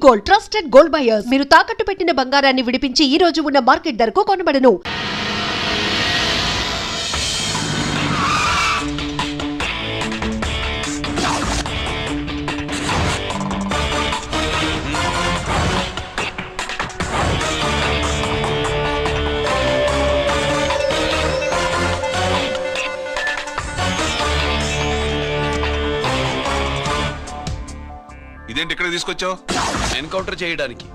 Gold, trusted gold buyers. మీరు తాకట్టు పెట్టిన బంగారాన్ని విడిపించి ఈ రోజు ఉన్న మార్కెట్ ధరకు కొనబడను. ఇదేంటి ఇక్కడ తీసుకొచ్చావు? ఎన్కౌంటర్ చేయడానికి.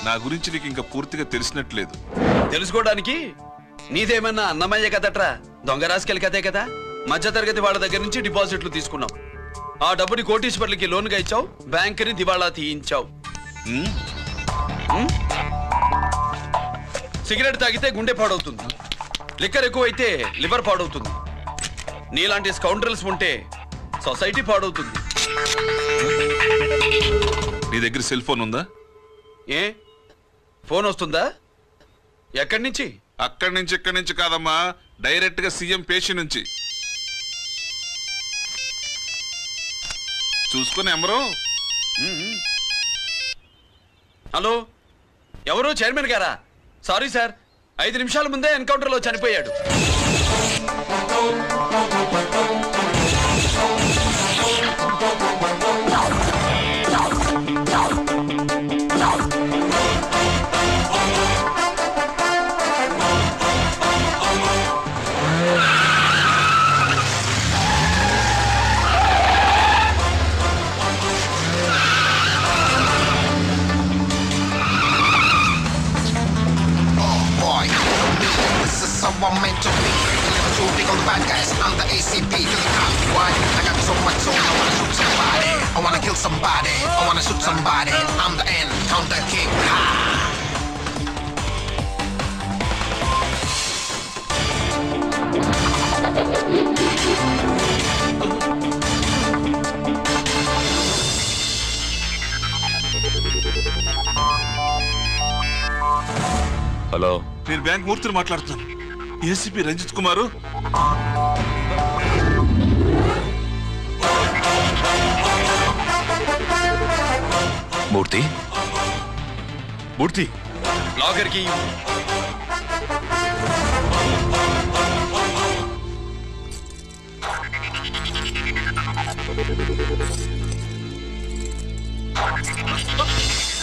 నా గురించి నీకు ఇంకా పూర్తిగా తెలిసినట్లేదు. తెలుసుకోవడానికి నీదేమన్నా అన్నమయ్య కదట్రా, దొంగ రాసుకెళ్ళి కదే కదా. మధ్యతరగతి వాళ్ళ దగ్గర నుంచి డిపాజిట్లు తీసుకున్నావు. ఆ డబ్బుని కోటీశ్వర్లకి లోన్గా ఇచ్చావు, బ్యాంకుని దివాళా తీయించావు. సిగరెట్ తాగితే గుండె పాడవుతుంది, లిక్కర్ ఎక్కువైతే లివర్ పాడవుతుంది. నీలాంటి స్కౌండ్రల్స్ ఉంటే సొసైటీ పాడవుతుంది. నీ దగ్గర సెల్ ఫోన్ ఉందా? ఏ ఫోన్ వస్తుందా? ఎక్కడి నుంచి? అక్కడి నుంచి ఇక్కడి నుంచి కాదమ్మా, డైరెక్ట్ గా సీఎం పేషి నుంచి. చూసుకుని ఎవరు? హలో, ఎవరు? చైర్మన్ గారా? సారీ సార్, 5 నిమిషాల ముందే ఎన్కౌంటర్లో చనిపోయాడు. I'm meant to be. Shooting all the bad guys. I'm the ACP to the top. Why? I got so much soul. I wanna shoot somebody. I wanna kill somebody. I wanna shoot somebody. I'm the Encounter King. Ha! Hello, నేను bank మూర్తిని మాట్లాడుతున్నాను. ACP Ranjith కుమారు. మూర్తి, మూర్తి, లాగర్కి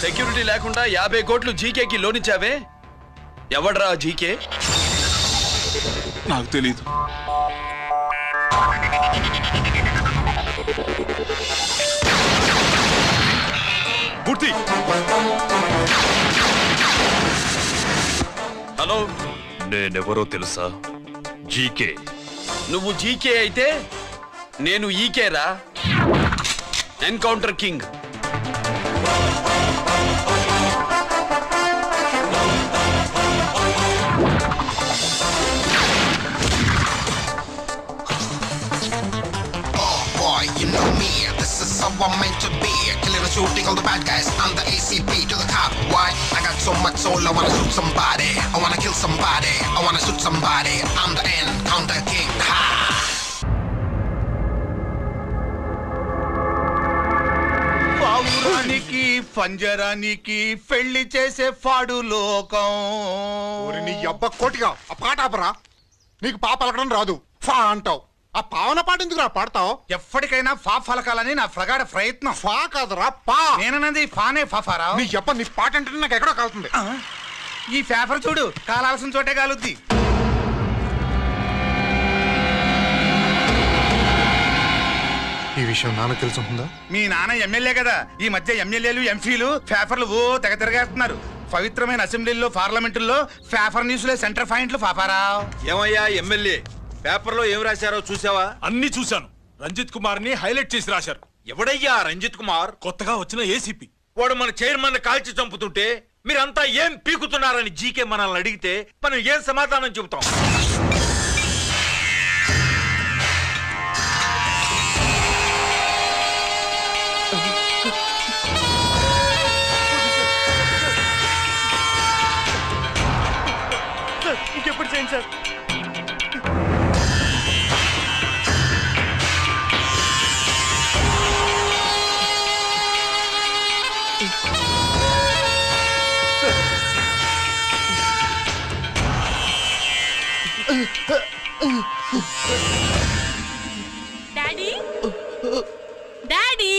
security లేకుండా 50 కోట్లు జీకేకి loan ఇచ్చావే, ఎవడ్రా GK? నాకు తెలీదు. మూర్తి, hello, నేనెవరో తెలుసా? జీకే. నువ్వు జీకే అయితే నేను ఈకేరా, encounter king. I'm meant to be. Killing and shooting all the bad guys. I'm the ACP to the top. Why? I got so much soul. I wanna shoot somebody. I wanna kill somebody. I wanna shoot somebody. I'm the Encounter King. Ha! పావురానికి పంజరానికి పెళ్లి చేసే ఫాడు లోకం. నీ అబ్బ కోటిగా ఆ పాట ఆపరా. నీకు పాప పలకడం రాదు, ఫా అంటావు. ఆ పావన పాట ఎందుకు రా పాడతావు? ఎప్పటికైనా ఫా ఫలకాలని నా ప్రగాఢ ప్రయత్నం. ఫా కాదురా పా. నేనన్నది ఫానే ఫాఫారా. నీ అబ్బ నీ పాట అంటే నాకు ఎక్కడో కాలుతుంది. ఈ పేపర్ చూడు, కాలాల్సిన చోటే కాలుద్ది. ఈ విషయం నాన్న తెలుసుంటుందా? మీ నాన్న ఎమ్మెల్యే కదా. ఈ మధ్య ఎమ్మెల్యేలు ఎంపీలు పేపర్లు ఓ తెగ తిరగేస్తున్నారు. పవిత్రమైన అసెంబ్లీల్లో పార్లమెంటుల్లో పేపర్ న్యూస్లో సెంటర్ పాయింట్లు ఫాఫారా. ఏమయ్యా ఎమ్మెల్యే, పేపర్లో ఏం రాశారో చూసావా? అన్ని చూశాను. రంజిత్ కుమార్ ని హైలైట్ చేసి రాశారు. ఎవడయ్యా రంజిత్ కుమార్? కొత్తగా వచ్చిన ఏసీపీ. వాడు మన చైర్మన్ కాల్చి చంపుతుంటే మీరంతా ఏం పీకుతున్నారని జీకే మనల్ని అడిగితే మనం ఏం సమాధానం చెబుతాం? ఇంకెప్పుడు చేయండి సార్. డాడీ డాడీ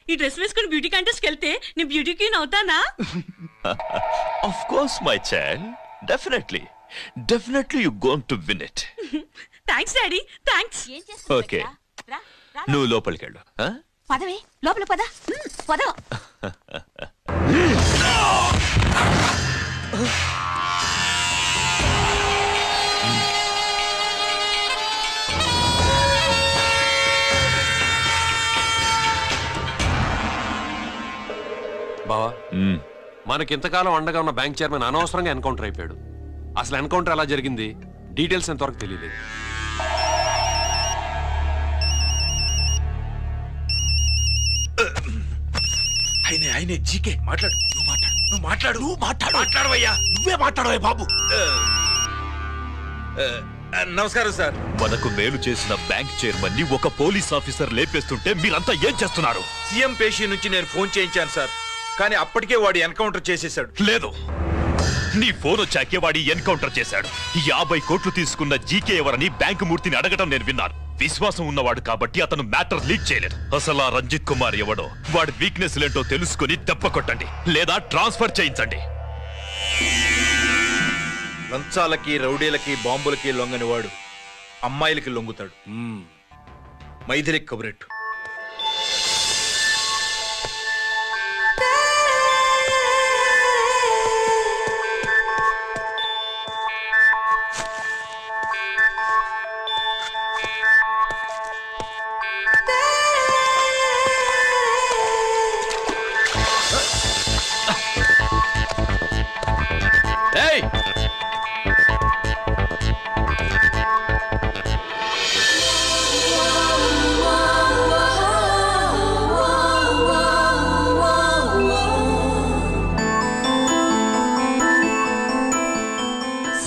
ఈ డ్రెస్ వేసుకుని బ్యూటీ కాంటెస్ట్కి వెళ్తే నేను బ్యూటీ క్వీన్ అవుతానా? Of course my child, definitely you going to win it. Thanks daddy, thanks. Okay, నువ్వు లోపలికి వెళ్ళు. పదవే, లోపల పద. పద. బావా, మనకింతకాలం అండగా ఉన్న బ్యాంక్ చైర్మన్ అనవసరంగా ఎన్కౌంటర్ అయిపోయాడు. అసలు ఎన్కౌంటర్ ఎలా జరిగింది, డీటెయిల్స్ ఎంతవరకు తెలియలేదు. ఆయనే జీకే మాట్లాడు. నువ్వు మాట్లాడవయ్యా. నువ్వే మాట్లాడవయ్యా బాబు. నమస్కారం సార్. మనకు మేలు చేసిన బ్యాంక్ చైర్మన్ ని ఒక పోలీస్ ఆఫీసర్ లేపేస్తుంటే మీరంతా ఏం చేస్తున్నారు? సీఎం పేషీ నుంచి నేను ఫోన్ చేయించాను సార్, కానీ అప్పటికే వాడు ఎన్కౌంటర్ చేసేశాడు. లేదు, నీ ఫోన్ వచ్చాకే వాడి ఎన్కౌంటర్ చేశాడు. 50 కోట్లు తీసుకున్న జీకే ఎవరని బ్యాంకు మూర్తిని అడగడం నేను విన్నాను. విశ్వాసం ఉన్నవాడు కాబట్టి అతను మ్యాటర్ లీక్ చేయలేదు. అసలు ఆ రంజిత్ కుమార్ ఎవడో, వాడి వీక్నెస్ ఏంటో తెలుసుకుని దెబ్బ కొట్టండి, లేదా ట్రాన్స్ఫర్ చేయించండి. లంచాలకి, రౌడీలకి, బాంబులకి లొంగని వాడు అమ్మాయిలకి లొంగుతాడు. మైథిలి కబురెట్టు.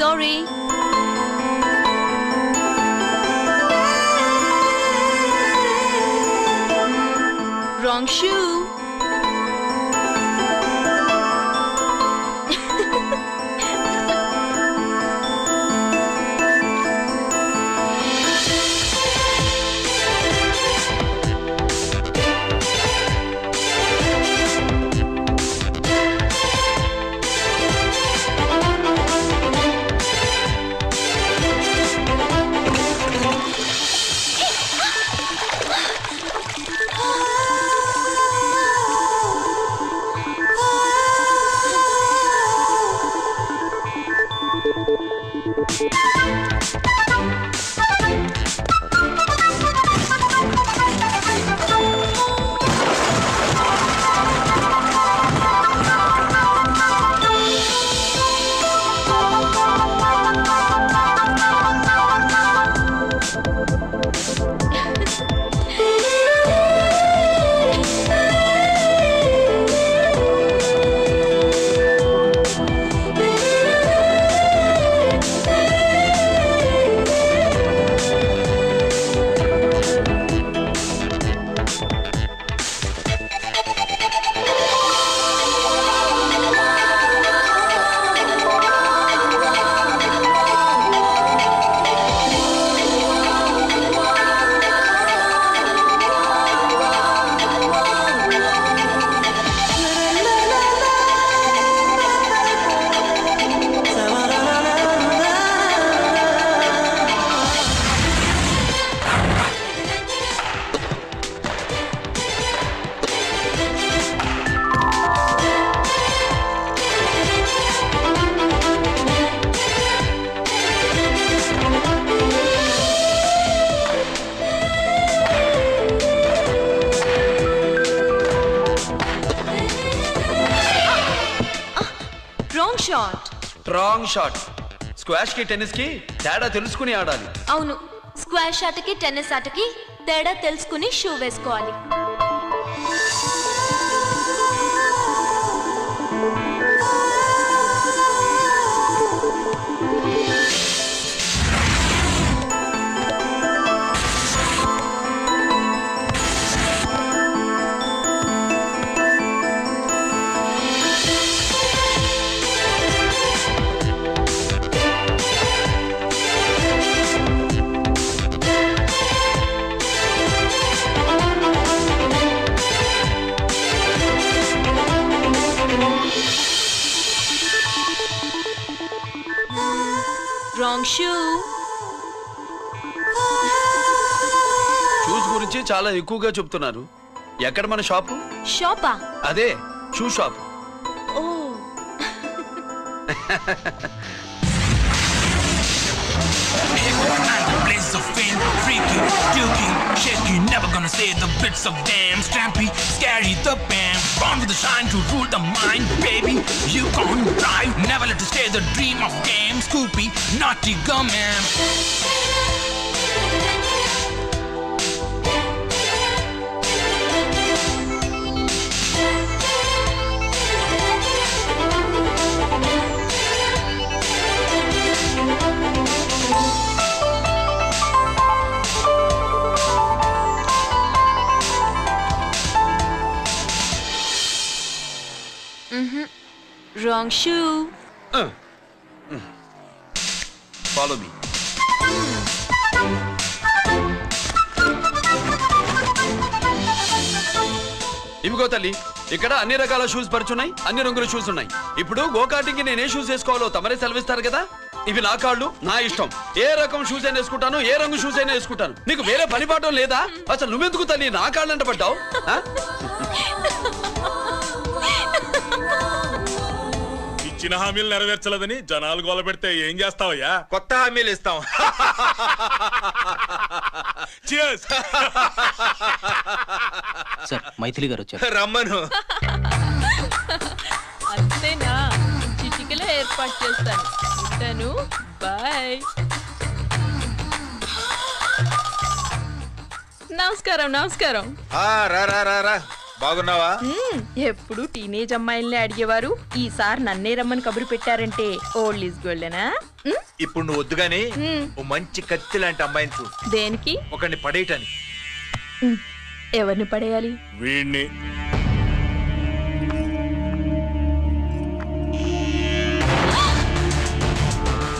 Sorry. Wrong shoe. Wrong shot. Squash కి టెన్నిస్ కి తేడా తెలుసుకుని ఆడాలి. అవును, స్క్వాష్ ఆటకి టెన్నిస్ ఆటకి తేడా తెలుసుకుని షూ వేసుకోవాలి. Wrong shoe. షూస్ గురించి చాలా ఎక్కువగా చెప్తున్నారు. ఎక్కడ మన షాపు? షాపా? అదే షూ షాప్. ఓ Blaze of fame, freaky, dooky, shaky, never gonna say the bits of damn strampy, scary the band, born with the shine to rule the mind, baby, you gon' drive, never let you stay the dream of game, Scoopy, naughty gum-man. Wrong shoe. Follow me. ఇవిగో తల్లి, ఇక్కడ అన్ని రకాల shoes పరుచున్నాయి, అన్ని రంగుల shoes ఉన్నాయి. ఇప్పుడు go-karting కి నేను ఏ షూస్ వేసుకోవాలో తమరే సెలవిస్తారు కదా. ఇవి నా కాళ్ళు, నా ఇష్టం. ఏ రకం షూస్ అయినా వేసుకుంటాను, ఏ రంగు షూస్ అయినా వేసుకుంటాను. నీకు వేరే పని పాఠం లేదా? అసలు నువ్వెందుకు తల్లి నా కాళ్ళు అంట పడ్డావు? ఇచ్చిన హామీలు నెరవేర్చలేదని జనాలు గోల పెడితే ఏం చేస్తావయ్యా? కొత్త హామీలు ఇస్తాం. సార్ మైథిలి గారు వచ్చారు. రమ్మను. అంతేనా? చిటికలో ఏర్పాటు చేస్తాను. ఉంటాను. బాయ్. నమస్కారం. నమస్కారం. రా. బాగున్నావా? ఎప్పుడు టీనేజ్ అమ్మాయిల్ని అడిగేవారు, ఈసారి నన్నే రమ్మని కబురు పెట్టారంటే ఓల్డ్ ఈజ్ గోల్డెనా? ఇప్పుడు నువ్వు వద్దుగాని ఓ మంచి కత్తి లాంటి అమ్మాయిని చూ. దేనికి? ఒకరిని పడేయటానికి. ఎవరిని పడేయాలి? వీణ్ణి.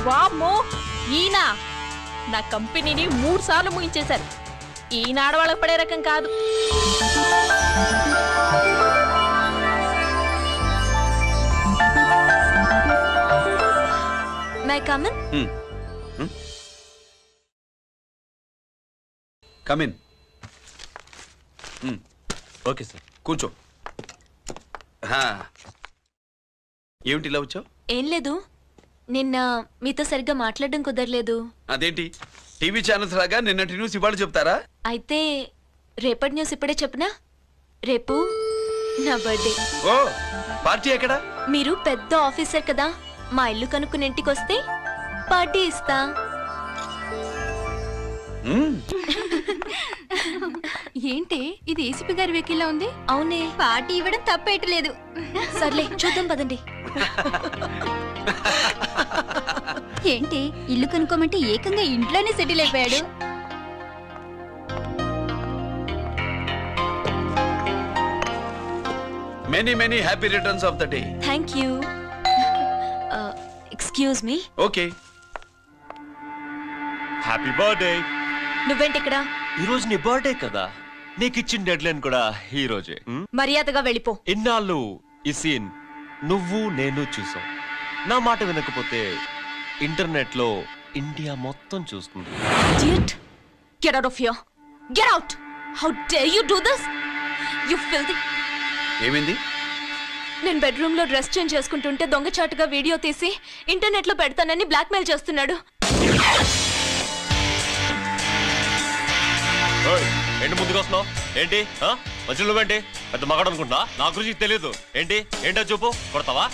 వామ్మో, ఈయన నా కంపెనీని 3 సార్లు ముగించేశారు. ఈయన ఆడవాళ్ళకి పడే రకం కాదు. My come on? Come in. Okay sir. కూర్చో. ఏమిటి ఇలా వచ్చావు? ఏం లేదు, నిన్న మీతో సరిగ్గా మాట్లాడడం కుదరలేదు. అదేంటి, టీవీ ఛానల్స్ లాగా నిన్నటి న్యూస్ ఇవాళ చెప్తారా? అయితే రేపటి న్యూస్ ఇప్పుడే చెప్పనా? రేపు నా బర్త్డే. ఓ, పార్టీ ఎక్కడ? మీరు పెద్ద ఆఫీసర్ కదా, మా ఇల్లు కనుక్కుని ఇంటికి వస్తే పార్టీ ఇస్తా. ఏంటి ఇది ఏసీపీ గారి వెకిల్లా ఉంది? అవునే, పార్టీ ఇవ్వడం తప్పేయట్లేదు. సర్లే చూద్దాం పదండి. ఏంటి ఇల్లు కనుక్కోమంటే ఏకంగా ఇంట్లోనే సెటిల్ అయిపోయాడు. Many many happy returns of the day. Thank you. Excuse me. Okay. Happy birthday. నువ్వేంటి ఇక్కడ? ఈ రోజు నీ బర్త్డే కదా, నీకు ఇచ్చిన డెడ్ లైన్ కూడా ఈ రోజే. మర్యాదగా వెళ్ళిపో. ఇన్నాళ్ళు ఈ సీన్ నువ్వు నేను చూసాం. నా మాట వినకపోతే ఇంటర్నెట్ లో ఇండియా మొత్తం చూస్తుంది. Idiot! Get out of here! Get out! How dare you do this? You filthy! ఏమైంది? నేను బెడ్రూమ్ లో డ్రెస్ చేంజ్ చేసుకుంటుంటే దొంగచాటుగా వీడియో తీసి ఇంటర్నెట్ లో పెడతానని బ్లాక్మెయిల్ చేస్తున్నాడు. ఏంటి ముందుకు వస్తున్నావు? ఏంటి మధ్యలో నువ్వేంటి పెద్ద మగాడు అనుకుంటున్నా? నా గురించి తెలియదు ఏంటి? ఏంటో చూపు, కొడతావా?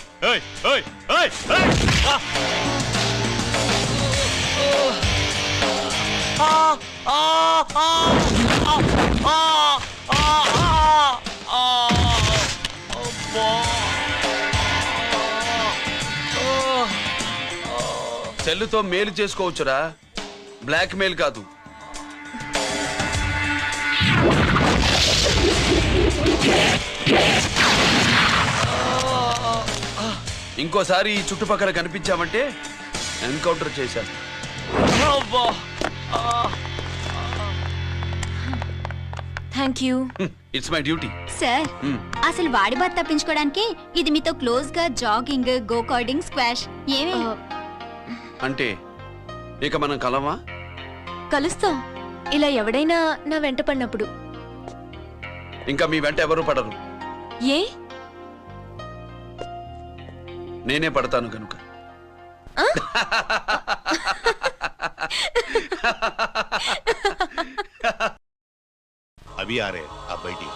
సెల్లుతో మేలు చేసుకోవచ్చురా, బ్లాక్ మెయిల్ కాదు. ఇంకోసారి ఈ చుట్టుపక్కల కనిపించామంటే ఎన్కౌంటర్ చేశాను. Thank you. It's my duty. Sir అసలు వాడి బాధ తప్పించుకోవడానికి ఇది మీతో క్లోజ్ గా జాగింగ్, గో కార్డింగ్, స్క్వాష్ ఏమే అంటే ఇక మనం కలవా? కలుస్తాం, ఇలా ఎవడైనా నా వెంట పడినప్పుడు. ఇంకా మీ వెంట ఎవరు పడరు. ఏ? నేనే పడతాను కనుక. अभी आ रहे आप बैठिए।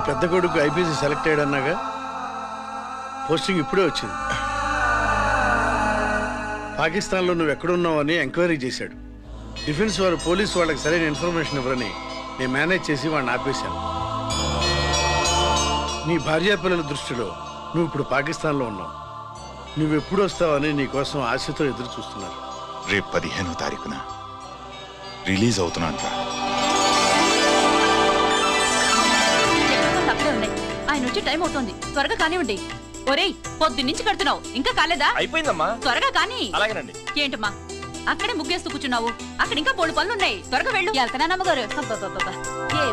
పెద్ద కొడుకు ఐపీసీ సెలెక్ట్ అయ్యాడన్నాగా, పోస్టింగ్ ఇప్పుడే వచ్చింది. పాకిస్తాన్లో నువ్వు ఎక్కడున్నావని ఎంక్వైరీ చేశాడు. డిఫెన్స్ వారు పోలీసు వాళ్ళకి సరైన ఇన్ఫర్మేషన్ ఇవ్వరని నేను మేనేజ్ చేసి వాడిని ఆపేశాను. నీ భార్యా పిల్లల దృష్టిలో నువ్వు ఇప్పుడు పాకిస్తాన్లో ఉన్నావు. నువ్వెప్పుడు వస్తావని నీ కోసం ఆశతో ఎదురు చూస్తున్నారు. రేపు 15వ తారీఖున రిలీజ్ అవుతున్నాను రా. ఆయన వచ్చి టైం అవుతోంది, త్వరగా కానివ్వండి. ఒరేయ్, పొద్దున్నుంచి కడుతున్నావు, ఇంకా కాలేదా? అయిపోయిందమ్మా. త్వరగా కానీ. అలాగేనండి. ఏంటమ్మా అక్కడే ముగ్గేస్తూ కూర్చున్నావు? అక్కడ ఇంకా 3 పనులున్నాయి, త్వరగా వెళ్ళు. వెళ్తానా నమ్మగారు? ఏ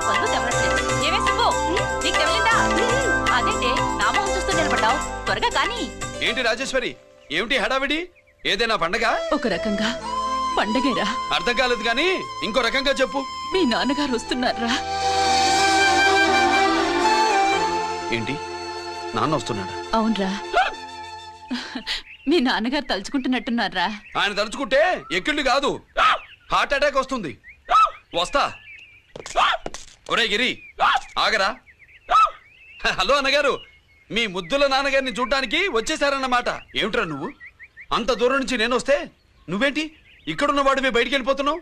పనులు తెవరట్లేదు. ఏమే సుబ్బు, నీకు తెవలిందా? అదేంటే నా మొహం చూస్తూ నిలబడ్డావు, త్వరగా కానీ. ఏంటి రాజేశ్వరి, ఏమిటి హడావిడి? ఏదైనా పండగ? ఒక రకంగా పండగేరా. అర్థం కాలేదు కానీ ఇంకో రకంగా చెప్పు. మీ నాన్నగారు వస్తున్నారా? ఏంటి, నాన్న వస్తున్నాడా? అవునరా, మీ నాన్నగారు తలుచుకుంటున్నట్టున్నారా? ఆయన తలుచుకుంటే ఎక్కిళ్ళు కాదు, హార్ట్ అటాక్ వస్తుంది. వస్తా. ఒరే గిరి, ఆగరా. హలో అన్నగారు, మీ ముద్దుల నాన్నగారిని చూడ్డానికి వచ్చేసారన్నమాట. ఏమిట్రా నువ్వు? అంత దూరం నుంచి నేను వస్తే నువ్వేంటి ఇక్కడున్న వాడివి బయటికి వెళ్ళిపోతున్నావు?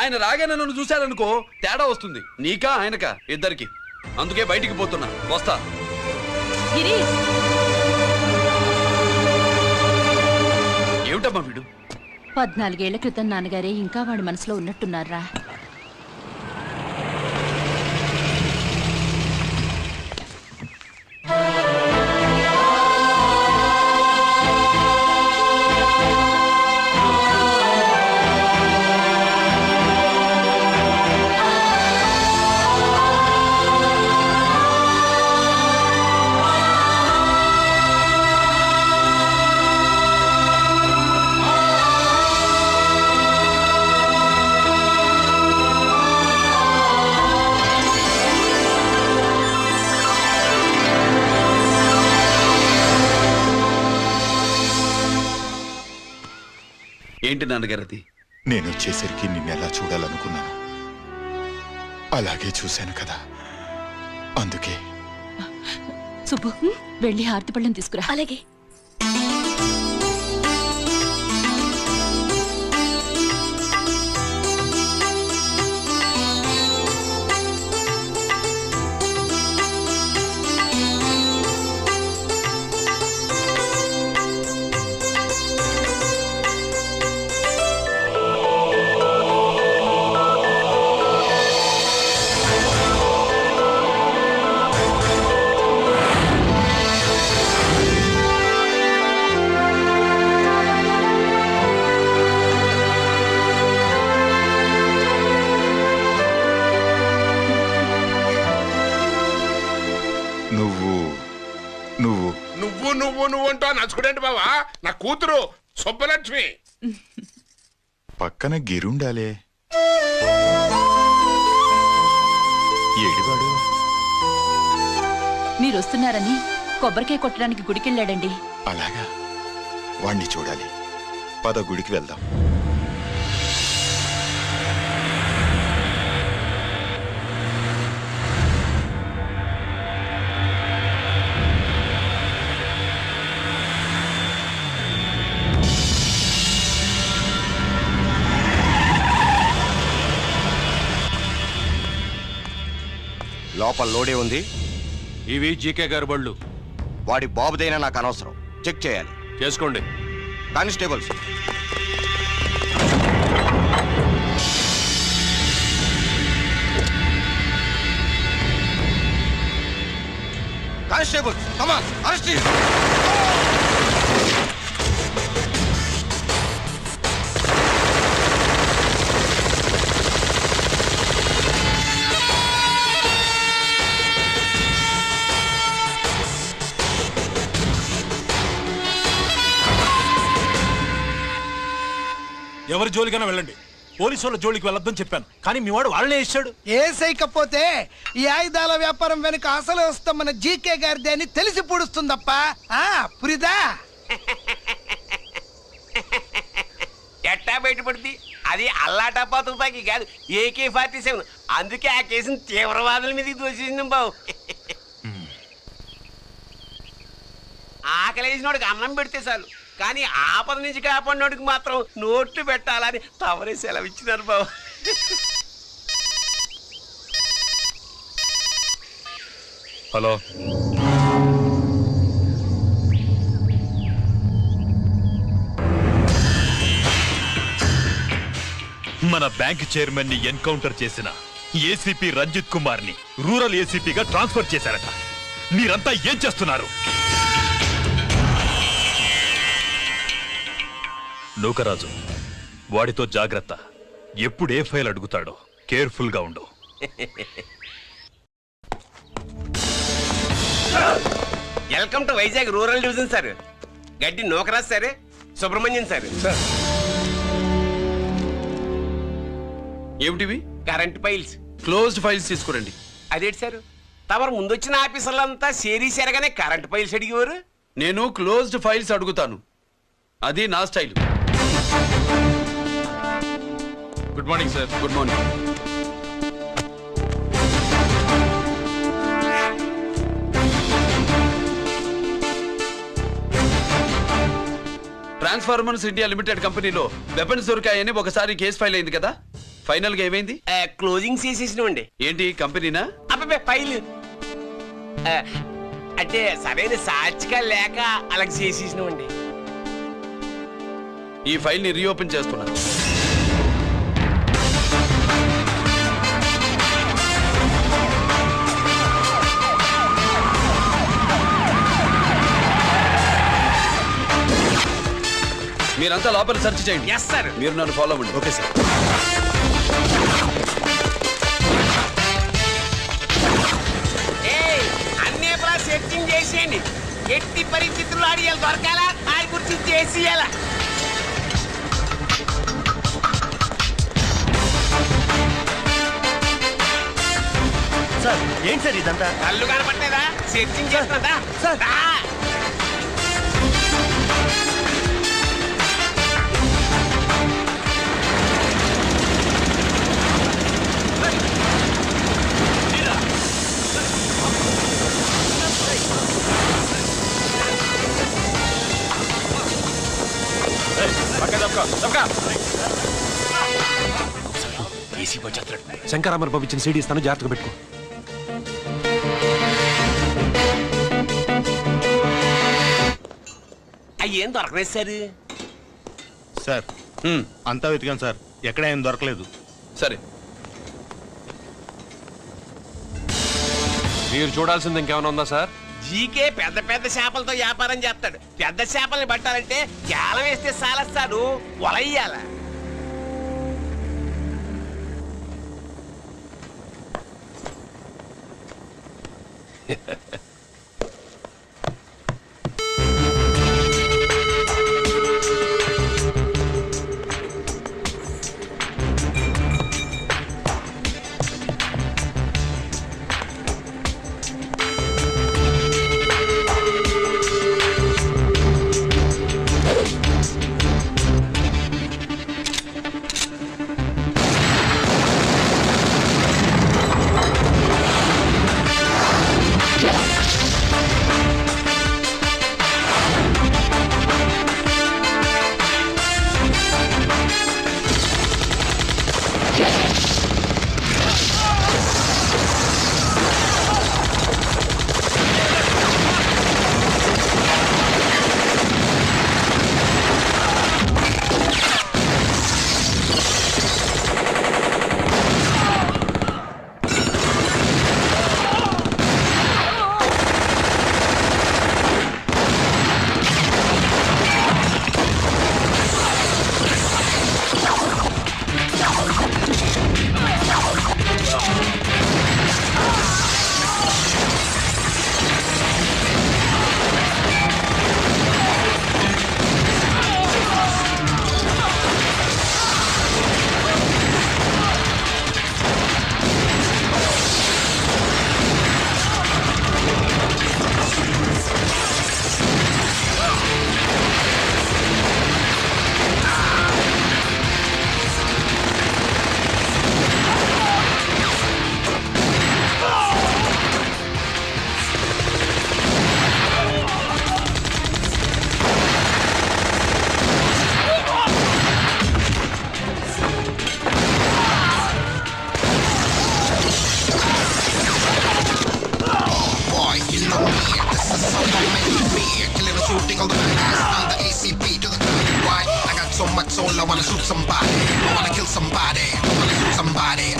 ఆయన రాగానే నన్ను చూశారనుకో తేడా వస్తుంది, నీకా ఆయనకా ఇద్దరికి. అందుకే బయటికి పోతున్నా, వస్తా. ఏమిటమ్మా వీడు? 14 ఏళ్ల క్రితం నాన్నగారే ఇంకా వాడి మనసులో ఉన్నట్టున్నారా? ఏంటి నాన్నగారు అది? నేను వచ్చేసరికి నిన్నెలా చూడాలనుకున్నాను, అలాగే చూశాను కదా, అందుకే. సుబ్బు, వెళ్ళి హారతి పళ్ళని తీసుకురా. అలాగే. నువ్వు అంటూ నచ్చుకుడేంటి బావా? నా కూతురు సుబ్బలక్ష్మి. పక్కన గిరుండాలే, ఏడివాడు? మీరు వస్తున్నారని కొబ్బరికాయ కొట్టడానికి గుడికెళ్ళాడండి. అలాగా, వాణ్ణి చూడాలి. పద, గుడికి వెళ్దాం. లోపల లోడే ఉంది. ఇవి జీకే గారి బళ్ళు. వాడి బాబుదైనా నాకు అనవసరం. చెక్ చేయాలి. చేసుకోండి. Constables, constables, come on, arrest him. ఎవరి జోలికైనా వెళ్ళండి, పోలీసు వాళ్ళ జోలికి వెళ్ళొద్దని చెప్పాను, కానీ మీ వాడు వాళ్ళనే ఇచ్చాడు. ఏసైకపోతే ఈ ఆయుధాల వ్యాపారం వెనుక అసలు వస్తాం మన జీకే గారిది అని తెలిసి పూడుస్తుందప్ప. పురిదా ఎట్టా బయటపడుతుంది? అది అల్లాటప్పా తుపాకీ కాదు, AK-47. అందుకే ఆ కేసుని తీవ్రవాదుల మీదకి దోషించాం బాబు. ఆకలేసినోడికి అన్నం పెడితే చాలు, కానీ ఆపద నుంచి కాపాడినోడికి మాత్రం నోట్లు పెట్టాలని తవరే సెలవు ఇచ్చినారు బాబు. హలో, మన బ్యాంక్ చైర్మన్ ని ఎన్కౌంటర్ చేసిన ఏసీపీ రంజిత్ కుమార్ ని రూరల్ ఏసీపీగా ట్రాన్స్ఫర్ చేశారట. మీరంతా ఏం చేస్తున్నారు? నూకరాజు, వాడితో జాగ్రత్త. ఎప్పుడు ఏ ఫైల్ అడుగుతాడో కేర్ఫుల్ గా ఉండు. Welcome to Vizag rural division sir. Gaddi Nookaraj sir, Subrahmanyam sir. ఏమిటివి? Current files. క్లోజ్డ్ ఫైల్స్ తీసుకురండి. అదేంటి సార్, తమరు ముందొచ్చిన ఆఫీసర్లంతా సేరీసారగానే కరెంట్ ఫైల్స్ అడిగేవారు. నేను క్లోజ్డ్ ఫైల్స్ అడుగుతాను, అది నా style. Good morning sir. Good morning. Transformers India limited కంపెనీలో వెపన్స్ దొరికాయని ఒకసారి కేసు ఫైల్ అయింది కదా, ఫైనల్ గా ఏమైంది? క్లోజింగ్ చేసేసినండి. ఏంటి కంపెనీనా? అబ్బే ఫైల్ అంటే సరైన సాక్షిగా లేక అలా చేసేసినండి. ఈ ఫైల్ ని రీఓపెన్ చేస్తున్నా. మీరంతా లోపల సెర్చ్ చేయండి. Yes sir. మీరు నన్ను ఫాలో అవ్వండి. Okay sir. అన్నీ సెర్చింగ్ చేసేయండి. ఎట్టి పరిస్థితుల్లో అడియాలి దొరకాలా, ఆయన గురించి చేసేయాలా. సార్ ఏంటి సార్ ఇదంతా? కళ్ళు కనపట్టలేదా? Searching చేస్తున్నదా sir? శంకరామర్ బాబు ఇచ్చిన సీడీ ఇస్తాను, జాగ్రత్తగా పెట్టుకో. అయ్యేం దొరకలేదు సార్. సార్ అంతా వెతికాం సార్, ఎక్కడ ఏం దొరకలేదు. సరే, మీరు చూడాల్సింది ఇంకేమైనా ఉందా సార్? జీకే పెద్ద పెద్ద చేపలతో వ్యాపారం చేస్తాడు. పెద్ద చేపల్ని పట్టాలంటే కేలం వేస్తే సాలస్తాడు, వలయ్యాల. Yeah. somebody.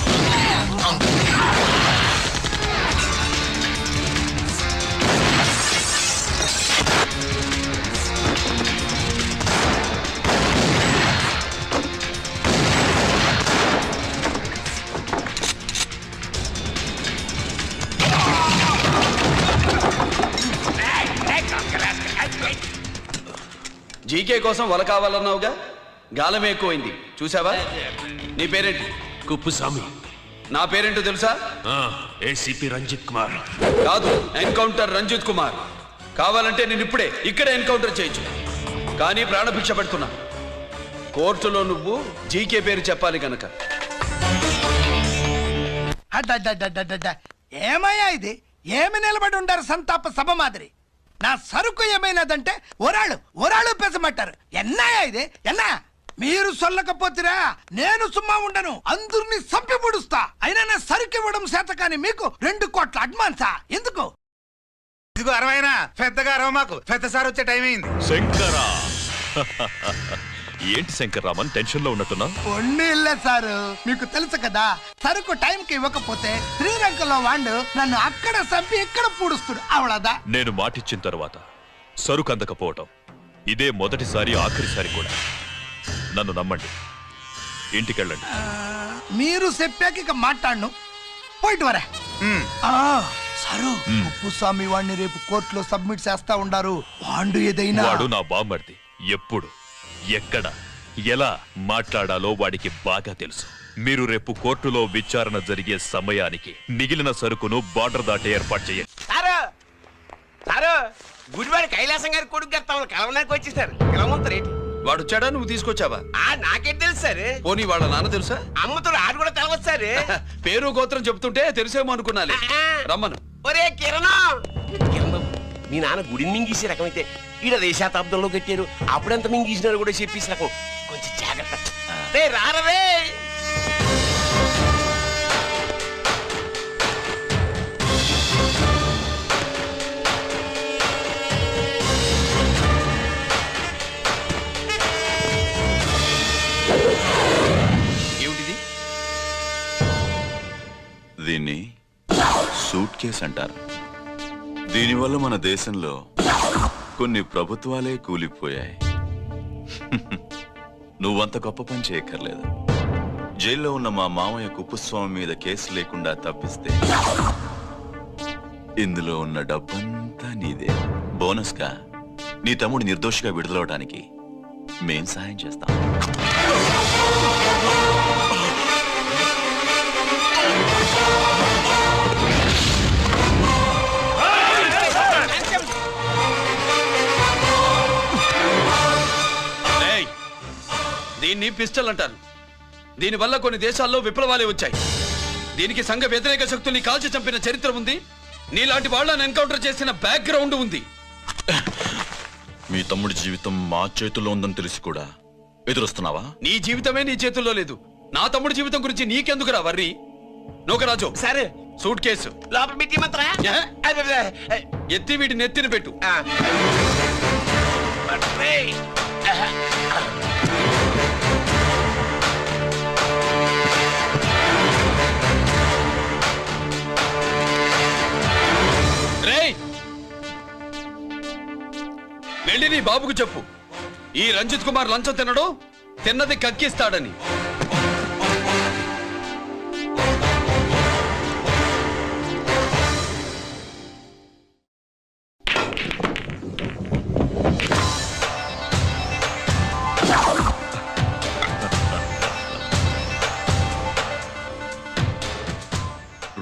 జీకే కోసం వల కావాలన్నావుగా, గాలం ఎక్కువైంది చూసావా? నీ పేరేంటి? కుప్పుస్వామి. నా పేరేంటో తెలుసా? ఏసీపీ రంజిత్ కుమార్. కాదు, ఎన్కౌంటర్ రంజిత్ కుమార్. కావాలంటే నేను ఇప్పుడే ఇక్కడే ఎన్కౌంటర్ చేయొచ్చు, కానీ ప్రాణభిక్ష పెడుతున్నా. కోర్టులో నువ్వు జీకే పేరు చెప్పాలి గనక. ఏమయ్యా ఇది? ఏమి నిలబడి ఉండారు సంతాప సభ మాదిరి? నా సరుకు ఏమైనదంటే ఒరాళ్ళు పెసమంటారు. ఎన్నాయా ఇది? ఎన్నా మీరు సొల్లకపోతురా నేను సుమ్మా ఉండను, అందరినీ సంపి పొడుస్తా. అయినా నా సరుకు ఇవ్వడం చేత కానీ మీకు 2 కోట్ల అడ్వాన్సా? ఎందుకు? ఇదిగో అరవైనా పెద్దగా అరవ, మాకు పెద్ద సార్ వచ్చే టైం అయింది. శంకరా ఏంటి శంకర్రామన్ టెన్షన్ లో ఉన్నట్టున్నా? ఇల్లే సారు, మీకు తెలుసు కదా, సరుకు టైంకి ఇవ్వకపోతే శ్రీలంకలో వాడు నన్ను అక్కడ చంపి ఇక్కడ పూడుస్తుడు. అవడదా? నేను మాటిచ్చిన తర్వాత సరుకు అందకపోవటం ఇదే మొదటిసారి, ఆఖరిసారి కూడా. నన్ను నమ్మండి, ఇంటికెళ్ళండి. మీరు చెప్పాక ఇక మాట్లాడను, పోయిట్ వరా. సారు, ఉప్పుస్వామి వాడిని రేపు కోర్టులో సబ్మిట్ చేస్తా ఉండారు. వాడు ఏదైనా వాడు నా బామ్మర్ది. ఎప్పుడు, ఎక్కడ, ఎలా మాట్లాడాలో వాడికి బాగా తెలుసు. మీరు రేపు కోర్టులో విచారణ జరిగే సమయానికి మిగిలిన సరుకును బార్డర్ దాటి ఏర్పాటు చేయండి. సారు, గుడివాడి కైలాసం గారి కొడుకు గారు తమను కలవడానికి వచ్చేసారు. కలవమంటారేంటి? వాడు వచ్చాడా, నువ్వు తీసుకొచ్చావా? నాకేం తెలుసు సార్. పోనీ వాళ్ళ నాన్న తెలుసా? అమ్మతో ఆడు కూడా తెలవచ్చు సార్. పేరు గోత్రం చెప్తుంటే తెలిసేమో అనుకున్నాలే. రమ్మను. ఒరే కిరణ్ బాబు, మీ నాన్న గుడిని మింగేసే రకమైతే ఈడ దేశాతాబ్దంలో కట్టారు. అప్పుడంత మింగేసినారు కూడా చెప్పేసి రకం. కొంచెం జాగ్రత్త. రే రారవే. ఏమిటిది? దీన్ని సూట్ కేస్ అంటారు. దీనివల్ల మన దేశంలో కొన్ని ప్రభుత్వాలే కూలిపోయాయి. నువ్వంత గొప్ప పని చేయక్కర్లేదు. జైల్లో ఉన్న మా మామయ్య కుప్పుస్వామి మీద కేసు లేకుండా తప్పిస్తే ఇందులో ఉన్న డబ్బంతా నీదే. బోనస్గా నీ తమ్ముడు నిర్దోషిగా విడుదలవడానికి మేం సాయం చేస్తాం. దీన్ని పిస్టల్ అంటారు. దీనివల్ల కొన్ని దేశాల్లో విప్లవాలే వచ్చాయి. దీనికి సంఘ వ్యతిరేక శక్తుల్ని కాల్చి చంపిన చరిత్ర ఉంది. నీలాంటి వాళ్ళని ఎన్కౌంటర్ చేసిన బ్యాక్గ్రౌండ్ ఉంది. మీ తమ్ముడి జీవితం మా చేతుల్లో ఉందని తెలిసి కూడా ఎదురొస్తున్నావా? నీ జీవితమే నీ చేతుల్లో లేదు. నా తమ్ముడి జీవితం గురించి నీకెందుకురా వర్రి? నోకరాజు, సరే సూట్ కేసు లోపల పెట్టి మాత్రా ఎత్తి వీటి నెత్తిన పెట్టు. వెళ్ళి నీ బాబుకు చెప్పు, ఈ రంజిత్ కుమార్ లంచం తినడు, తిన్నది కక్కిస్తాడని.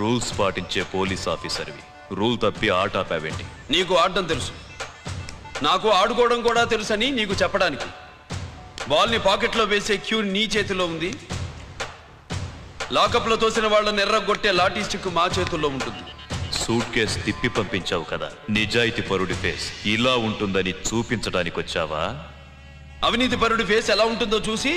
రూల్స్ పాటించే పోలీస్ ఆఫీసర్వి రూల్ తప్పి ఆట ఆపావేంటి? నీకు ఆడడం తెలుసు, నాకు ఆడుకోవడం కూడా తెలుసని నీకు చెప్పడానికి. బాల్ని పాకెట్లో వేసే క్యూ నీ చేతిలో ఉంది. లాకప్లో తోసిన వాళ్ళని ఎర్రగొట్టే లాఠీ స్టిక్ మా చేతుల్లో ఉంటుంది. సూట్ కేసు తిప్పి పంపించావు కదా, నిజాయితీ పరుడి ఫేస్ ఇలా ఉంటుందని చూపించడానికి వచ్చావా? అవినీతి పరుడి ఫేస్ ఎలా ఉంటుందో చూసి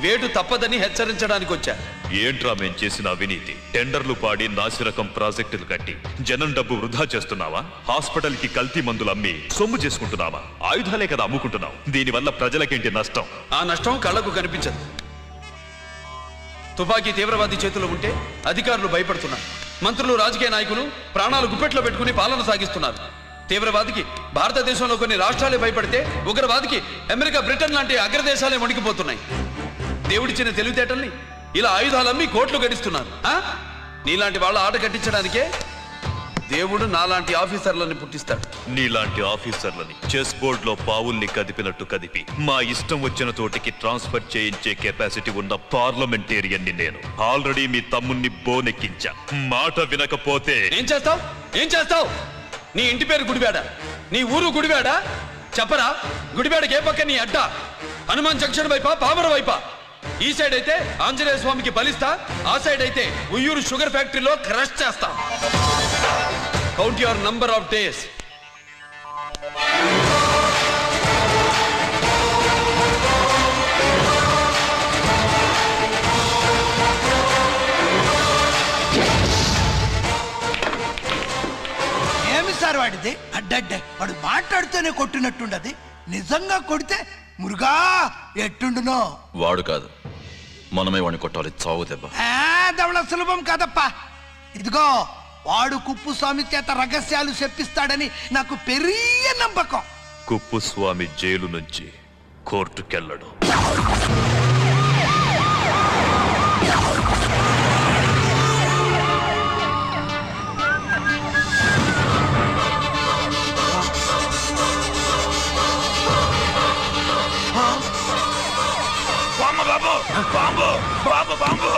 వేటు తప్పదని హెచ్చరించడానికి వచ్చా. ఏంట్రా మేం చేసిన అవినీతి? టెండర్లు పాడి నాసిరకం ప్రాజెక్టులు కట్టి జనం డబ్బు వృధా చేస్తున్నావా? హాస్పిటల్ కి కల్తీ మందులు అమ్మి సొమ్ము చేసుకుంటున్నావా? ఆయుధాలే కదా అమ్ముకుంటున్నావు. దీనివల్ల ప్రజలకేంటి నష్టం? ఆ నష్టం కళ్ళకు కనిపించదు. తుపాకీ తీవ్రవాది చేతిలో ఉంటే అధికారులు భయపడుతున్నారు. మంత్రులు, రాజకీయ నాయకులు ప్రాణాలు గుప్పెట్లో పెట్టుకుని పాలన సాగిస్తున్నారు. తీవ్రవాదికి భారతదేశంలో కొన్ని రాష్ట్రాలే భయపడితే ఉగ్రవాదికి అమెరికా, బ్రిటన్ లాంటి అగ్రదేశాలే వణికిపోతున్నాయి. దేవుడిచ్చిన తెలివితేటల్ని ఇలా ఆయుధాలమ్మి కోట్లు గడిస్తున్నారు. నీలాంటి వాళ్ళ ఆట కట్టించడానికే దేవుడు నాలాంటి ఆఫీసర్లని పుట్టిస్తాడు. నీలాంటి ఆఫీసర్లని చెస్ బోర్డ్ లో పావుల్ని కదిపినట్టు కదిపి మా ఇష్టం వచ్చిన చోటికి ట్రాన్స్ఫర్ చేయించే కెపాసిటీ ఉన్న పార్లమెంటేరియన్ ని నేను. ఆల్రెడీ మీ తమ్ముణ్ణి బోనెక్కించా. మాట వినకపోతే ఏం చేస్తావు? నీ ఇంటి పేరు గుడివాడ, నీ ఊరు గుడివాడ. చెప్పరా, గుడివాడకి ఏ పక్క నీ అడ్డ? హనుమాన్ జంక్షన్ వైపా, పామర వైపా? ఈ సైడ్ అయితే ఆంజనేయ స్వామికి బలిస్తా, ఆ సైడ్ అయితే ఉయ్యూరు షుగర్ ఫ్యాక్టరీలో క్రష్ చేస్తా. Count your number of days. ఏమి సార్ వాడిది? అడ్డడ్డే వాడు మాట్లాడుతూనే కొట్టినట్టుండది. నిజంగా కొడితే మురుగా ఎట్టుండునో. వాడు కాదు, మనమే వాడిని కొట్టాలి. చావు దెబ్బ. దవళ సులభం కాదప్పా. ఇదిగో వాడు కుప్పుస్వామి చేత రహస్యాలు చెప్పిస్తాడని నాకు పెరియ నమ్మకం. కుప్పుస్వామి జైలు నుంచి కోర్టుకెళ్ళడు. బాంబు బాంబు బాంబు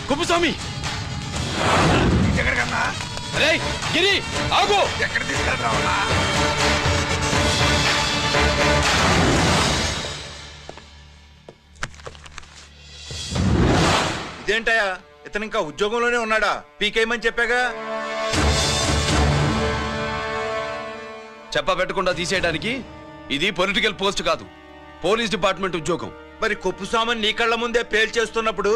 కుప్పుస్వామి ఎక్కడికన్నా? అరే గిరి ఆగు! ఎక్కడ తీసుకెళ్తావా? ఇదేంటయా, ఇతను ఇంకా ఉద్యోగంలోనే ఉన్నాడా? పీకేయమని చెప్పాగా. చెప్పబెట్టకుండా తీసేయడానికి ఇది పొలిటికల్ పోస్ట్ కాదు, పోలీస్ డిపార్ట్మెంట్ ఉద్యోగం. మరి కుప్పుస్వామిని నీ కళ్ళ ముందే పేల్చేస్తున్నప్పుడు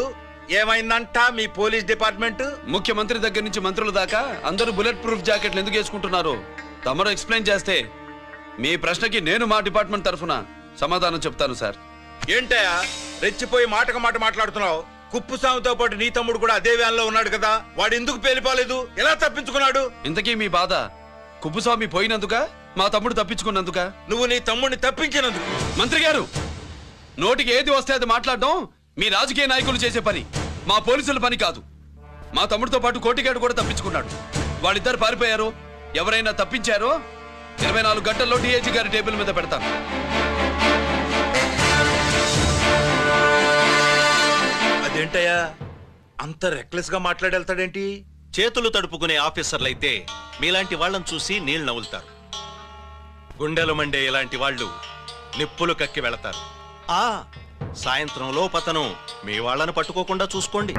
ఏమైందంట మీ పోలీస్ డిపార్ట్మెంట్? ముఖ్యమంత్రి దగ్గర నుంచి మంత్రుల దాకా అందరూ బుల్లెట్ ప్రూఫ్ జాకెట్లు ఎందుకు వేసుకుంటున్నారు తమరు ఎక్స్ప్లెయిన్ చేస్తే మీ ప్రశ్నకి నేను మా డిపార్ట్మెంట్ తరఫున సమాధానం చెప్తాను సార్. ఏంటయా రెచ్చిపోయి మాటకు మాట మాట్లాడుతున్నావు? కుప్పుస్వామితో పాటు నీ తమ్ముడు కూడా అదే వ్యాన్ లో ఉన్నాడు కదా, వాడు ఎందుకు పేలిపోలేదు? ఎలా తప్పించుకున్నాడు? ఇంతకీ మీ బాధ కుప్పుస్వామి పోయినందుక, మా తమ్ముడు తప్పించుకున్నందుక? నువ్వు నీ తమ్ముడిని తప్పించినందుకు. మంత్రి గారు, నోటికి ఏది వస్తే అది మాట్లాడడం మీ రాజకీయ నాయకులు చేసే పని, మా పోలీసుల పని కాదు. మా తమ్ముడితో పాటు కోటిగాడు కూడా తప్పించుకున్నాడు. వాళ్ళిద్దరు పారిపోయారు. ఎవరైనా తప్పించారో 24 గంటల్లో డిఐజీ గారి టేబుల్ మీద పెడతాను. అదేంటయ్యా అంత రెక్లెస్ గా మాట్లాడేళ్తాడేంటి? చేతులు తడుపుకునే ఆఫీసర్లైతే మీలాంటి వాళ్ళని చూసి నీళ్ళు నవ్వులుతారు. గుండెలు మండే ఇలాంటి వాళ్ళు నిప్పులు కక్కి వెళతారు. సాయంత్రం లోపతను మీ వాళ్ళని పట్టుకోకుండా చూసుకోండి.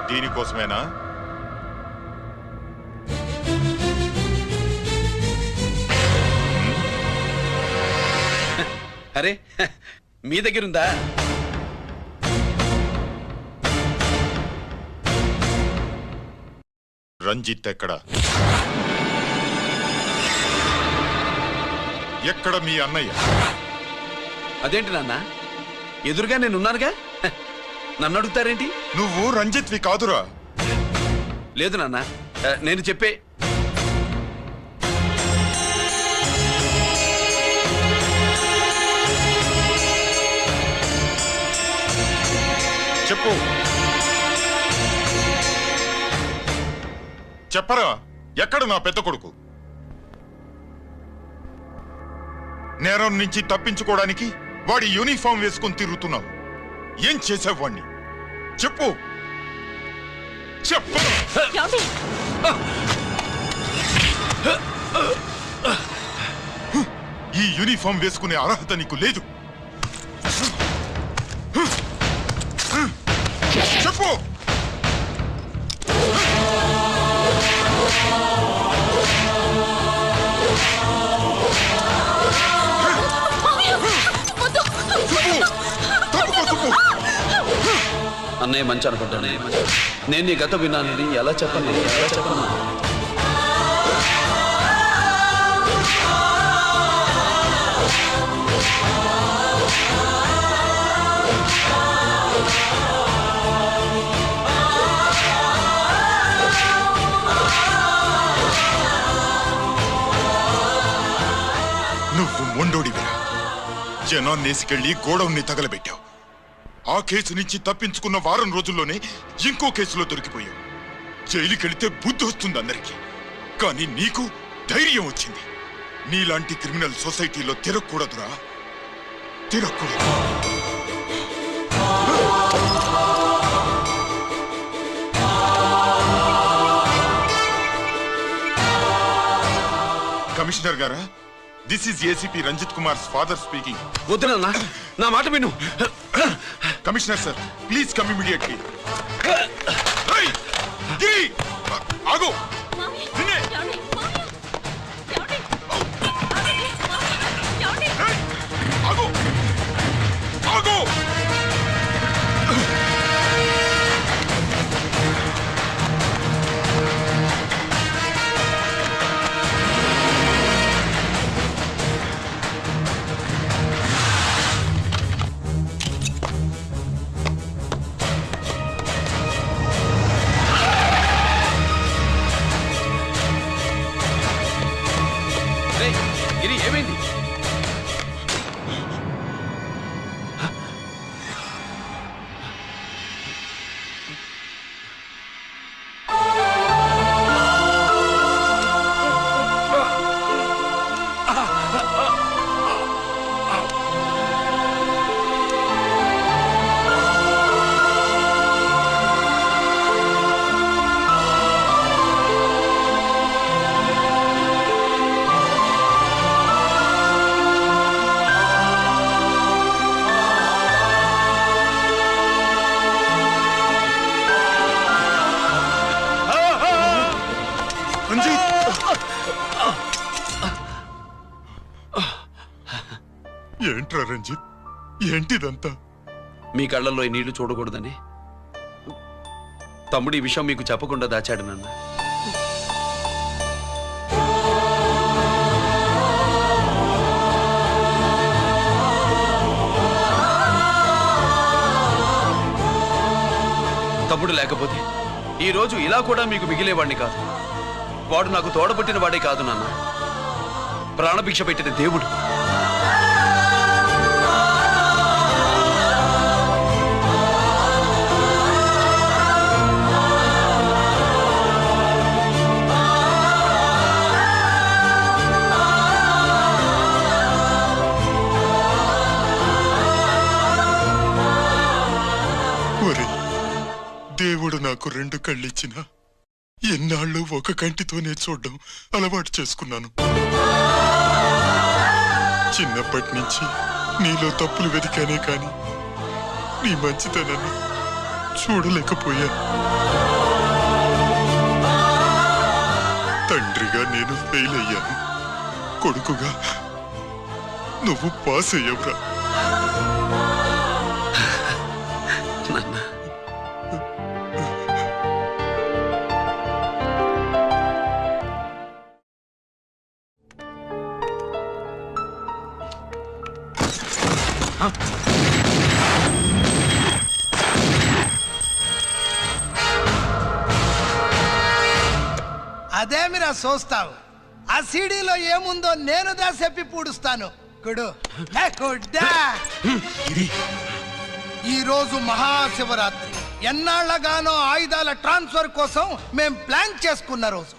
దీనికోసమేనా? అరే మీ దగ్గరుందా? రంజిత్ ఎక్కడ? ఎక్కడ మీ అన్నయ్య? అదేంటి నాన్న, ఎదురుగా నేనున్నానుగా, నన్ను అడుగుతారేంటి? నువ్వు రంజిత్వి కాదురా. లేదు నాన్న, నేను చెప్పే చెప్పు. చెప్పరా, ఎక్కడ నా పెద్ద కొడుకు? నేరం నుంచి తప్పించుకోవడానికి వాడి యూనిఫామ్ వేసుకుని తిరుగుతున్నావు. ఏం చేసావు వాణ్ణి? చెప్పు చెప్పు. ఈ యూనిఫామ్ వేసుకునే అర్హత నీకు లేదు. చెప్పు. అన్నయ్య మంచి అనుకుంటానే. నేను నీ గత విన్నానని ఎలా చెప్పను? నువ్వు మొండోడివిరా. జనాన్నేసుకెళ్లి గోడౌన్ని తగలబెట్టావు. ఆ కేసు నుంచి తప్పించుకున్న వారం రోజుల్లోనే ఇంకో కేసులో దొరికిపోయావు. జైలుకెళితే బుద్ధి వస్తుంది అందరికీ, కానీ నీకు ధైర్యం వచ్చింది. నీలాంటి క్రిమినల్ సొసైటీలో తిరగకూడదురా, తిరగకూడదు. కమిషనర్ గారా, this is ACP Ranjit Kumar father speaking. వద్దునన్నా, నా మాట విను. Commissioner sir, please come immediately. ఆగు. ఆగు. ఏమైంది? ఏంట్రా రంజిత్, ఏంటిదంతా? మీ కళ్ళల్లో ఈ నీళ్లు చూడకూడదని తమ్ముడు ఈ విషయం మీకు చెప్పకుండా దాచాడు నాన్న. తమ్ముడు లేకపోతే ఈ రోజు ఇలా కూడా మీకు మిగిలేవాడిని కాదు. వాడు నాకు తోడబుట్టిన వాడే కాదు నాన్న, ప్రాణభిక్ష పెట్టిన దేవుడు. దేవుడు నాకు 2 కళ్ళిచ్చిన ఎన్నాళ్ళు ఒక కంటితోనే చూడడం అలవాటు చేసుకున్నాను. చిన్నప్పటి నుంచి నీలో తప్పులు వెతికానే కాని నీ మంచితనాన్ని చూడలేకపోయాను. తండ్రిగా నేను ఫెయిల్ అయ్యాను, కొడుకుగా నువ్వు పాస్ అయ్యవురా. అదేమిరా చూస్తావు? ఆ సీడీలో ఏముందో నేను చెప్పి పూడుస్తాను. కుడు ఈ రోజు మహాశివరాత్రి. ఎన్నాళ్లగానో ఆయుధాల ట్రాన్స్ఫర్ కోసం మేం ప్లాన్ చేసుకున్న రోజు.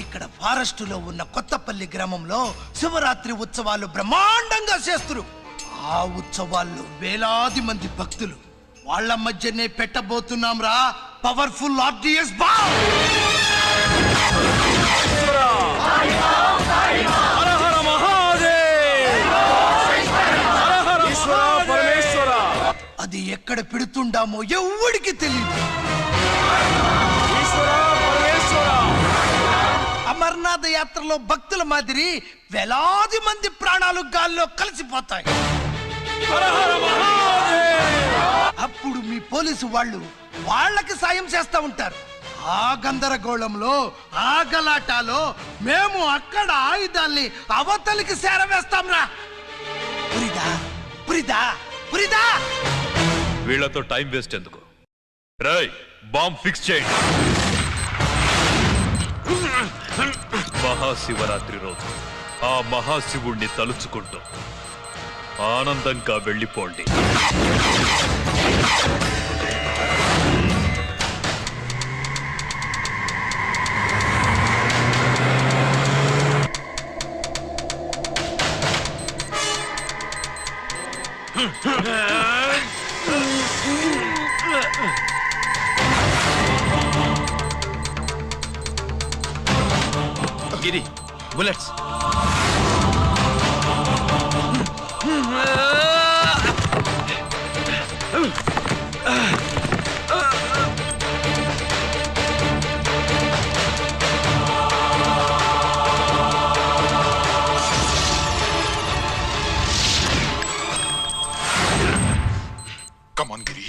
ఇక్కడ ఫారెస్ట్ లో ఉన్న కొత్తపల్లి గ్రామంలో శివరాత్రి ఉత్సవాలు బ్రహ్మాండంగా చేస్తున్నారు. ఆ ఉత్సవాల్లో వేలాది మంది భక్తులు. వాళ్ళ మధ్యనే పెట్టబోతున్నాం రా పవర్ఫుల్ ఆర్డిఎస్ బాంబ్. హర హర మహాదేవ్. అది ఎక్కడ పెడుతుండామో ఎవ్వడికి తెలియదు. అమర్నాథ్ యాత్రలో భక్తుల మాదిరి వేలాది మంది ప్రాణాలు గాల్లో కలిసిపోతాయి. అప్పుడు మీ పోలీసు వాళ్ళు వాళ్ళకి సాయం చేస్తా ఉంటారు. ఆ గందరగోళంలో ఆ గలాటాలో మేము అక్కడ ఆయుధాల్ని అవతలికి చేరవేస్తాంరా. పురిదా పురిదా పురిదా. వీళ్లతో టైం వేస్ట్ ఎందుకు? రాయ్, బాంబ్ ఫిక్స్ చేయండి. మహాశివరాత్రి రోజు ఆ మహాశివుణ్ణి తలుచుకుంటూ ఆనందంగా వెళ్ళిపోండి. గిరి, bullets. Come on, Giri.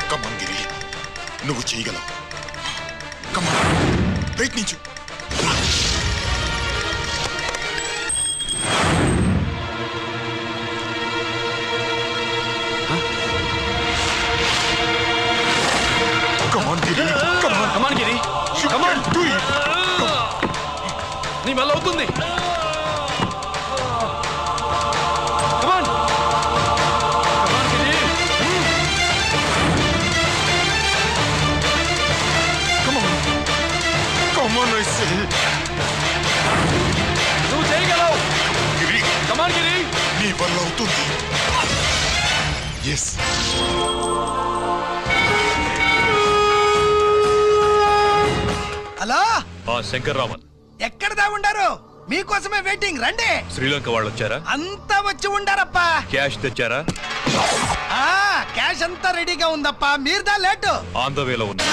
Come on, Giri. నువ్వు చేయగలవు. Come on. ప్రయత్నించు. Come on, Giri. Come on. Come on, Giri. Come on. Do it. నీ వల్ల అవుతుంది. Come on. Come on, Giri. Come on. Come on, I say. నువ్వు చేయగలవు. Giri. Come on, Giri. నీ వల్ల అవుతుంది. Yes. హలో, ఆ శంకర్రామన్ ఎక్కడ దాగుండారు? మీకోసమే వెయిటింగ్. రండి. శ్రీలంక వాళ్ళు వచ్చారా? అంతా వచ్చి ఉండారప్పా. క్యాష్ తెచ్చారా? క్యాష్ అంతా రెడీగా ఉందప్పా. మీరుదా లేటు. ఆన్ ద వేలో ఉంది.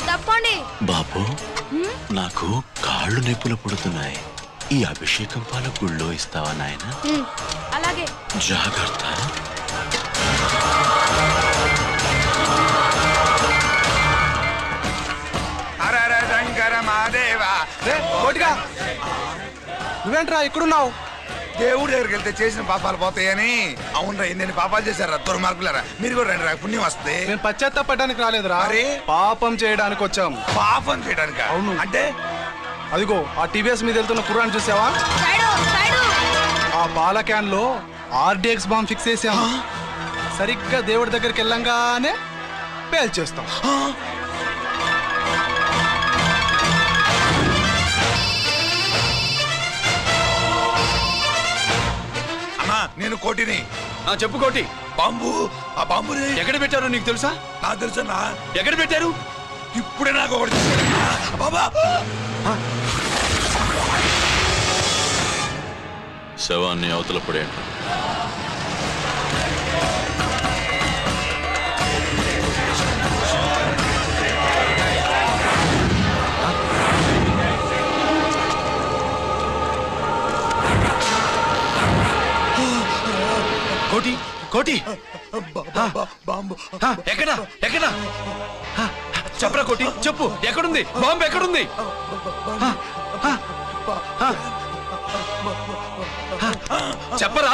తప్పండి. బాబు, నాకు కాళ్ళు నొప్పులు పుడుతున్నాయి. ఈ అభిషేకం పాల గుళ్ళో ఇస్తావా నాయన? అలాగే. జాగ్రత్త. శంకర మాదేవా. నువ్వేంట్రా ఇక్కడున్నావు? దేవుడి దగ్గరికి వెళ్తే చేసిన పాపాలు పోతాయని. అవునరా, ఎన్ని పాపాలు చేశారా దుర్మార్గులారా. మీరు కూడా రండి రా, పుణ్యం వస్తే. నేను పశ్చాత్తాపడడానికి రాలేదురా, పాపం చేయడానికి వచ్చాం. పాపం చేయడానికి? అవును. అంటే అదిగో ఆ టీవీఎస్ మీద వెళ్తున్న కుర్రాన్ని చూసావా? ఆ పాల క్యాన్ లో ఆర్డిఎక్స్ బాంబ్ ఫిక్స్ చేసాము. సరిగ్గా దేవుడి దగ్గరికి వెళ్ళంగానే పేల్చేస్తాం. అమ్మా, నేను కోటిని. చెప్పు కోటి. బాంబు, ఆ బాంబుని ఎక్కడ పెట్టారో నీకు తెలుసా? నాకు తెలుసన్నా. ఎక్కడ పెట్టారు? ఇప్పుడే నాకు ఒకటి బాబా. శవాన్ని అవతల పడేయండి. కోటి, కోటి. బాంబు ఎక్కడా ఎక్కడా? చెప్పరా కోటి, చెప్పు. ఎక్కడుంది బాంబు? ఎక్కడుంది? చెప్పరా.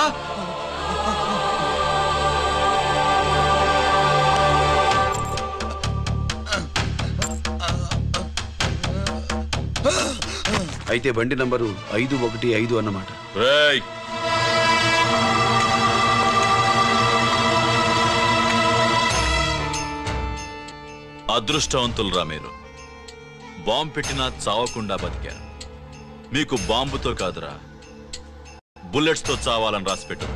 అయితే బండి నంబరు 515 అన్నమాట. అదృష్టవంతులరా మీరు. బాంబు పెట్టినా చావకుండా బతికారు. మీకు బాంబుతో కాదురా, బుల్లెట్స్ తో చావాలని రాసి పెట్టింది.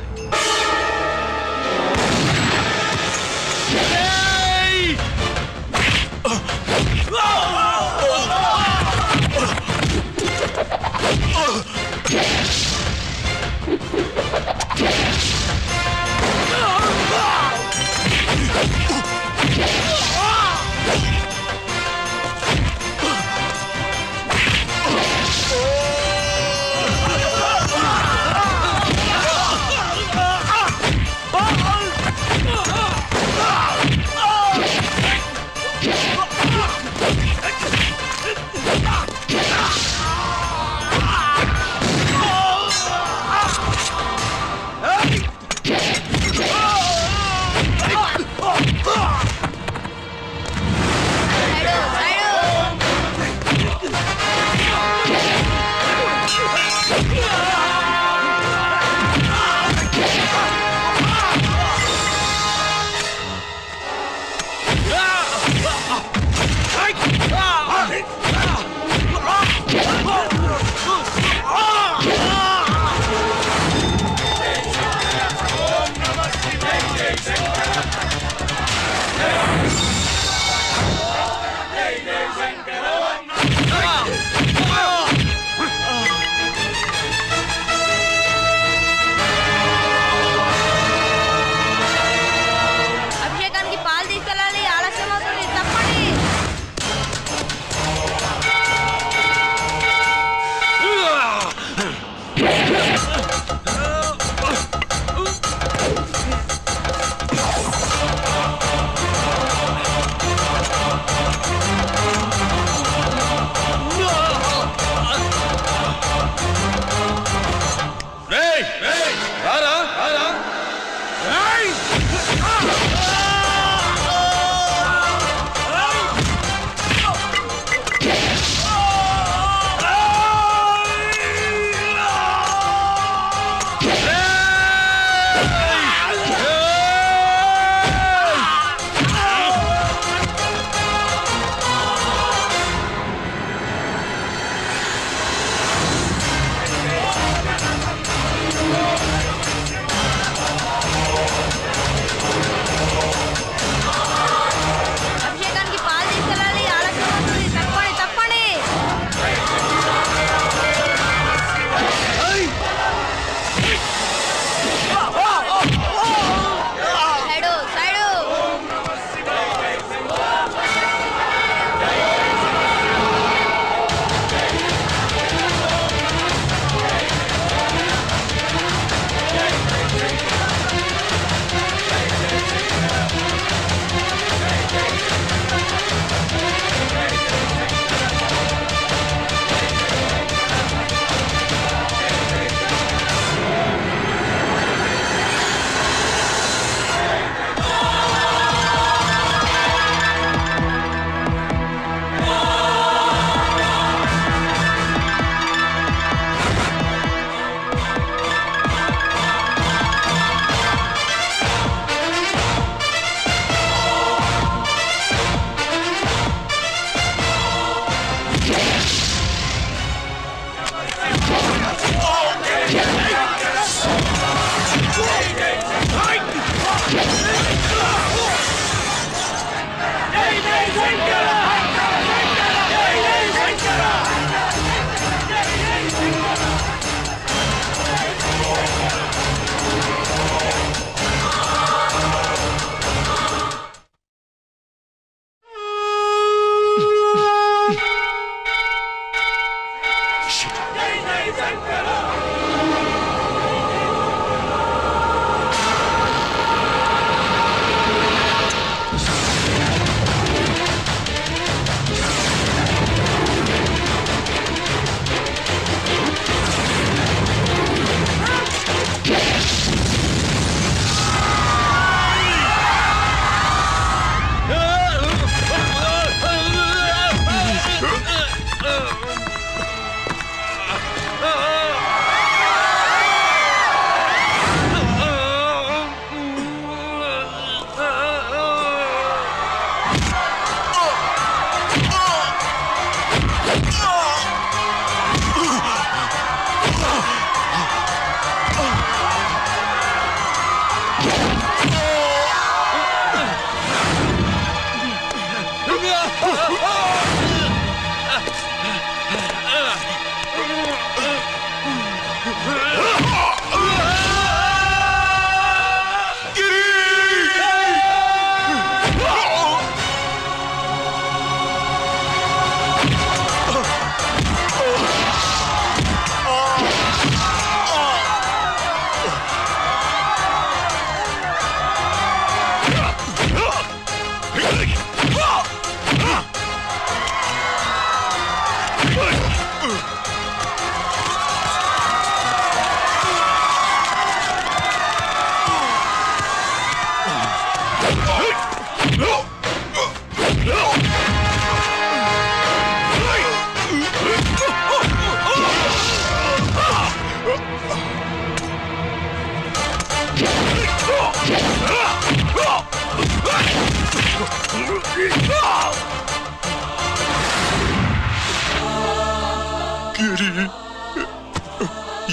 గిరి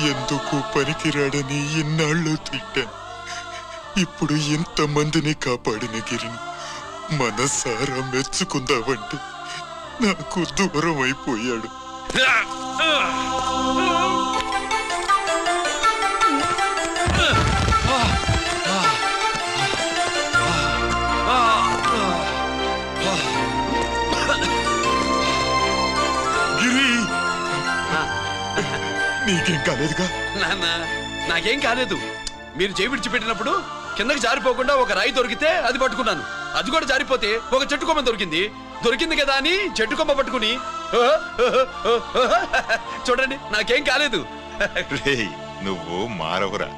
ఎందుకు పనికిరాడని ఇన్నాళ్ళు తిట్టాను. ఇప్పుడు ఇంతమందిని కాపాడిన గిరిని మనసారా మెచ్చుకుందామంటే నాకు దూరం అయిపోయాడు. గిరి నీకేం కాలేదుగా? నాన్న నాకేం కాలేదు. మీరు చేయి విడిచిపెట్టినప్పుడు కిందకి జారిపోకుండా ఒక రాయి దొరికితే అది పట్టుకున్నాను. అది కూడా జారిపోతే ఒక చెట్టు కొమ్మ దొరికింది కదా అని చెట్టు కొమ్మ పట్టుకుని చూడండి నాకేం కాలేదు. రేయ్ నువ్వు మారవురా.